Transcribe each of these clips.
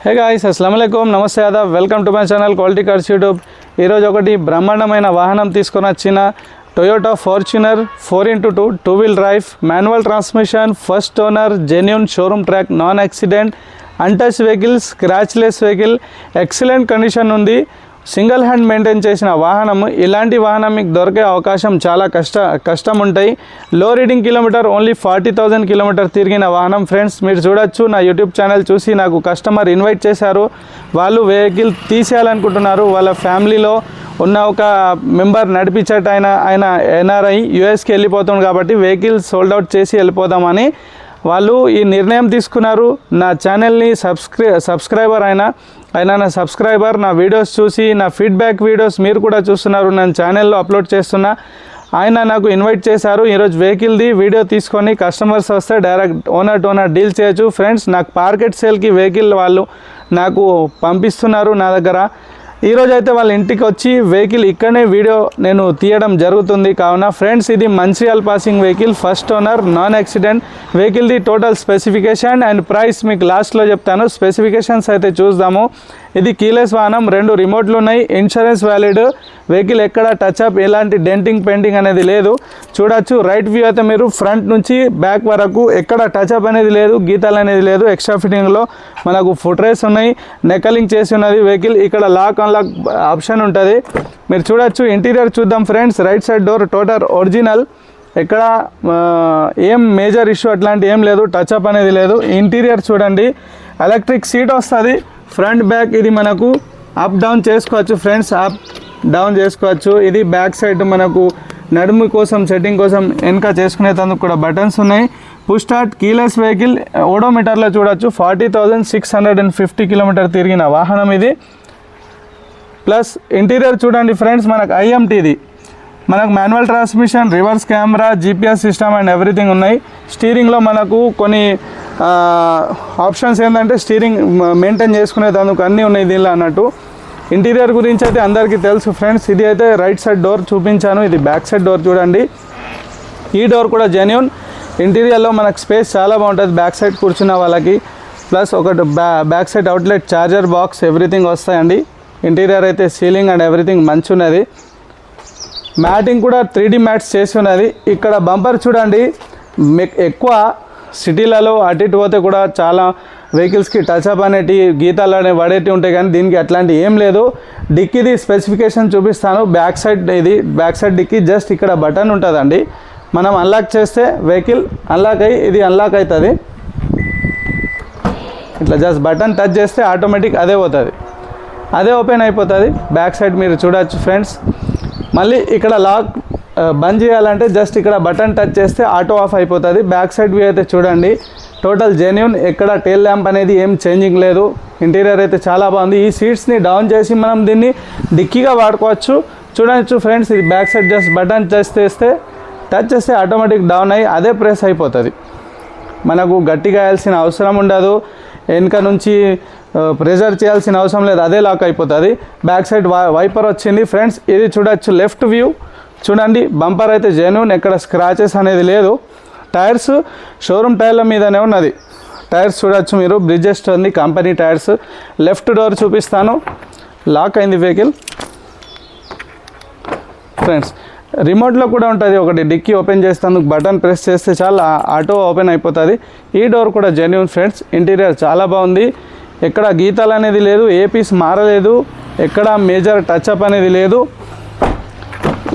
Hey guys, అస్సలాము అలైకుం, నమస్తే ఆదాబ్, welcome to my channel quality cars YouTube. ఈరోజు ఒకటి బ్రహ్మాండమైన వాహనం తీసుకొని వచ్చిన Toyota Fortuner 4x2 two wheel drive manual transmission, first owner, genuine showroom track, non accident, untouch vehicle, scratchless vehicle, excellent condition ఉంది. సింగిల్ హ్యాండ్ మెయింటైన్ చేసిన వాహనం. ఇలాంటి వాహనం మీకు దొరికే అవకాశం చాలా కష్టం ఉంటాయి. లో రీడింగ్ కిలోమీటర్ ఓన్లీ 40,000 కిలోమీటర్ తిరిగిన వాహనం. ఫ్రెండ్స్, మీరు చూడొచ్చు, నా యూట్యూబ్ ఛానల్ చూసి నాకు కస్టమర్ ఇన్వైట్ చేశారు. వాళ్ళు వెహికల్ తీసేయాలనుకుంటున్నారు. వాళ్ళ ఫ్యామిలీలో ఉన్న ఒక మెంబర్ నడిపించట ఆయన ఎన్ఆర్ఐ యూఎస్కి వెళ్ళిపోతుంది కాబట్టి వెహికల్ సోల్డ్ అవుట్ చేసి వెళ్ళిపోదామని వాళ్ళు ఈ నిర్ణయం తీసుకున్నారు. నా ఛానల్ని సబ్స్క్రైబర్ ఆయన నా సబ్స్క్రైబర్, నా వీడియోస్ చూసి నా ఫీడ్బ్యాక్ వీడియోస్ మీరు కూడా చూస్తున్నారు, నేను ఛానల్లో అప్లోడ్ చేస్తున్నా. ఆయన నాకు ఇన్వైట్ చేశారు. ఈరోజు వెహికల్ది వీడియో తీసుకొని కస్టమర్స్ వస్తే direct owner to owner deal చేయొచ్చు. ఫ్రెండ్స్, నాకు మార్కెట్ సేల్కి వెహికల్ వాళ్ళు నాకు పంపిస్తున్నారు నా దగ్గర. ఈరోజు అయితే వాళ్ళ ఇంటికి వచ్చి వెహికల్ ఇక్కడనే వీడియో నేను తీయడం జరుగుతుంది. కావున ఫ్రెండ్స్, ఇది Mancherial passing vehicle, first owner, non accident వెహికల్ది. టోటల్ స్పెసిఫికేషన్ అండ్ ప్రైస్ మీకు లాస్ట్లో చెప్తాను. స్పెసిఫికేషన్స్ అయితే చూద్దాము. ఇది కీలెస్ వాహనం, 2 రిమోట్లు ఉన్నాయి, ఇన్సూరెన్స్ వ్యాలిడ్ వెహికల్, ఎక్కడ టచ్అప్ ఎలాంటి డెంటింగ్ పెయింటింగ్ అనేది లేదు. చూడొచ్చు, రైట్ వ్యూ అయితే మీరు ఫ్రంట్ నుంచి బ్యాక్ వరకు ఎక్కడ టచ్అప్ అనేది లేదు, గీతాలు అనేది లేదు. ఎక్స్ట్రా ఫిట్టింగ్లో మనకు ఫుట్ రేస్ ఉన్నాయి, నెక్కలింగ్ చేసి ఉన్నది వెహికల్. ఇక్కడ లాక్ అన్లాక్ ఆప్షన్ ఉంటుంది. మీరు చూడొచ్చు. ఇంటీరియర్ చూద్దాం friends. Right side door total original, ఎక్కడ ఏం మేజర్ ఇష్యూ అట్లాంటి ఏం లేదు, టచ్అప్ అనేది లేదు. ఇంటీరియర్ చూడండి, ఎలక్ట్రిక్ సీట్ వస్తుంది. ఫ్రంట్ బ్యాక్ ఇది మనకు అప్ డౌన్ చేసుకోవచ్చు ఫ్రెండ్స్, అప్ డౌన్ చేసుకోవచ్చు. ఇది బ్యాక్ సైడ్ మనకు నడుము కోసం సెట్టింగ్ కోసం వెనక చేసుకునేందుకు కూడా బటన్స్ ఉన్నాయి. Push start, keyless vehicle. ఓడోమీటర్లో చూడొచ్చు 40,650 కిలోమీటర్ తిరిగిన వాహనం ఇది. ప్లస్ ఇంటీరియర్ చూడండి ఫ్రెండ్స్, మనకు ఐఎంటీది, మనకు manual transmission, reverse camera, GPS system and everything ఉన్నాయి. స్టీరింగ్లో మనకు కొన్ని ఆప్షన్స్ ఏంటంటే స్టీరింగ్ మెయింటైన్ చేసుకునేందుకు అన్నీ ఉన్నాయి దీనిలో అన్నట్టు. ఇంటీరియర్ గురించి అయితే అందరికీ తెలుసు ఫ్రెండ్స్. ఇది అయితే రైట్ సైడ్ డోర్ చూపించాను, ఇది బ్యాక్ సైడ్ డోర్ చూడండి. ఈ డోర్ కూడా జెన్యూన్. ఇంటీరియర్లో మనకు స్పేస్ చాలా బాగుంటుంది బ్యాక్ సైడ్ కూర్చున్న వాళ్ళకి. ప్లస్ ఒకటి back side outlet, charger box, everything వస్తాయండి. ఇంటీరియర్ అయితే సీలింగ్ అండ్ ఎవ్రీథింగ్ మంచి ఉన్నది. మ్యాటింగ్ కూడా 3D మ్యాట్స్ చేసి ఉన్నది. ఇక్కడ బంపర్ చూడండి, ఎక్కువ సిటీలలో అటు ఇటు పోతే కూడా చాలా వెహికల్స్కి టచ్అప్ అనేటి గీతాలు అనేవి పడేటి ఉంటాయి, కానీ దీనికి అట్లాంటి ఏం లేదు. డిక్కీది స్పెసిఫికేషన్ చూపిస్తాను. బ్యాక్ సైడ్ ఇది బ్యాక్ సైడ్ డిక్కీ, జస్ట్ ఇక్కడ బటన్ ఉంటుందండి. మనం అన్లాక్ చేస్తే వెహికల్ అన్లాక్ అయ్యి ఇది అన్లాక్ అవుతుంది. ఇట్లా జస్ట్ బటన్ టచ్ చేస్తే ఆటోమేటిక్ అదే పోతుంది, అదే ఓపెన్ అయిపోతుంది. బ్యాక్ సైడ్ మీరు చూడవచ్చు ఫ్రెండ్స్. మళ్ళీ ఇక్కడ లాక్ బంద్ చేయాలంటే జస్ట్ ఇక్కడ బటన్ టచ్ చేస్తే ఆటో ఆఫ్ అయిపోతుంది. బ్యాక్ సైడ్ వ్యూ అయితే చూడండి, టోటల్ జెన్యూన్, ఎక్కడ టెయిల్ ల్యాంప్ అనేది ఏం చేంజింగ్ లేదు. ఇంటీరియర్ అయితే చాలా బాగుంది. ఈ సీట్స్ని డౌన్ చేసి మనం దీన్ని డిక్కీగా వాడుకోవచ్చు. చూడవచ్చు ఫ్రెండ్స్, ఇది back side just button touch చేస్తే ఆటోమేటిక్ డౌన్ అయ్యి అదే ప్రెస్ అయిపోతుంది. మనకు గట్టిగా వేయాల్సిన అవసరం ఉండదు, వెనుక నుంచి ప్రెజర్ చేయాల్సిన అవసరం లేదు, అదే లాక్ అయిపోతుంది. బ్యాక్ సైడ్ వైపర్ వచ్చింది ఫ్రెండ్స్. ఇది చూడొచ్చు లెఫ్ట్ వ్యూ చూడండి. బంపర్ అయితే జెన్యూన్, ఎక్కడ స్క్రాచెస్ అనేది లేదు. టైర్స్ షోరూమ్ టైర్ల మీదనే ఉన్నది. టైర్స్ చూడొచ్చు మీరు, బ్రిడ్జెస్ట్ ఉంది, కంపెనీ టైర్స్. లెఫ్ట్ డోర్ చూపిస్తాను, లాక్ అయింది వెహికల్ ఫ్రెండ్స్. రిమోట్లో కూడా ఉంటుంది ఒకటి, డిక్కీ ఓపెన్ చేస్తాను, బటన్ ప్రెస్ చేస్తే చాలా ఆటో ఓపెన్ అయిపోతుంది. ఈ డోర్ కూడా జెన్యూన్ ఫ్రెండ్స్. ఇంటీరియర్ చాలా బాగుంది, ఎక్కడ గీతాలు అనేది లేదు, ఏ పీస్ మారలేదు, ఎక్కడ మేజర్ టచ్అప్ అనేది లేదు.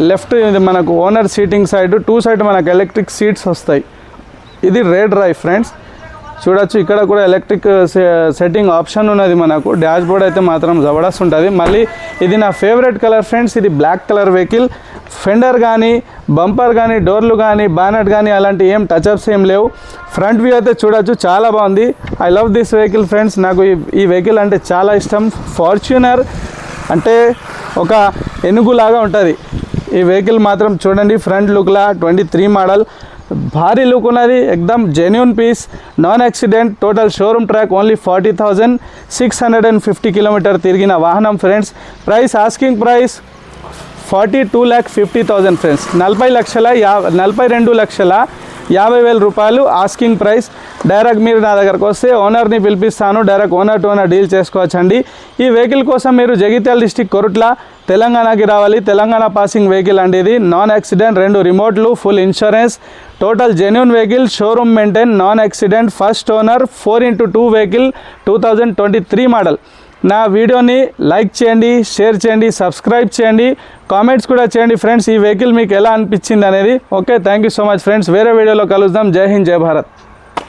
లెఫ్ట్ ఇది మనకు ఓనర్ సీటింగ్ సైడ్, 2 సైడ్ మనకు ఎలక్ట్రిక్ సీట్స్ వస్తాయి. ఇది రేర్ డ్రైవ్ ఫ్రెండ్స్. చూడొచ్చు, ఇక్కడ కూడా ఎలక్ట్రిక్ సెట్టింగ్ ఆప్షన్ ఉన్నది మనకు. డాష్ బోర్డ్ అయితే మాత్రం జబర్దస్త్ ఉంటుంది. మళ్ళీ ఇది నా ఫేవరెట్ కలర్ ఫ్రెండ్స్, ఇది బ్లాక్ కలర్ వెహికల్. ఫెండర్ కానీ, బంపర్ కానీ, డోర్లు కానీ, బానెట్ కానీ అలాంటి ఏం టచ్అప్స్ ఏం లేవు. ఫ్రంట్ వ్యూ అయితే చూడొచ్చు, చాలా బాగుంది. I love this vehicle friends. నాకు ఈ వెహికల్ అంటే చాలా ఇష్టం. ఫార్చునర్ అంటే ఒక ఏనుగులాగా ఉంటుంది ఈ వెహికల్ మాత్రం. చూడండి ఫ్రంట్ లుక్లా 23 మోడల్, భారీ లుక్ ఉన్నది, ఎక్దమ్ genuine piece, non accident, total showroom track, only 40,650 kilometre తిరిగిన వాహనం friends. Price asking price 42,50,000 friends. 42,50,000 50,000 రూపాయలు ఆస్కింగ్ ప్రైస్. డైరెక్ట్ మీరు నా దగ్గరకు వస్తే ఓనర్ని పిలిపిస్తాను, direct owner to owner deal చేసుకోవచ్చండి. ఈ వెహికల్ కోసం మీరు జగిత్యాల డిస్టిక్ కొరుట్ల తెలంగాణకి రావాలి. తెలంగాణ పాసింగ్ వెహికల్ అండి ఇది. నాన్ యాక్సిడెంట్, 2 రిమోట్లు, full insurance, total genuine vehicle, showroom maintain, non accident, first owner, 4x2 vehicle, 2023 model. నా వీడియోని లైక్ చేయండి, షేర్ చేయండి, సబ్స్క్రైబ్ చేయండి, కామెంట్స్ కూడా చేయండి ఫ్రెండ్స్. ఈ వెహికల్ మీకు ఎలా అనిపించింది అనేది. Okay, thank you so much friends. వేరే వీడియోలో కలుద్దాం. జై హింద్, జై భారత్.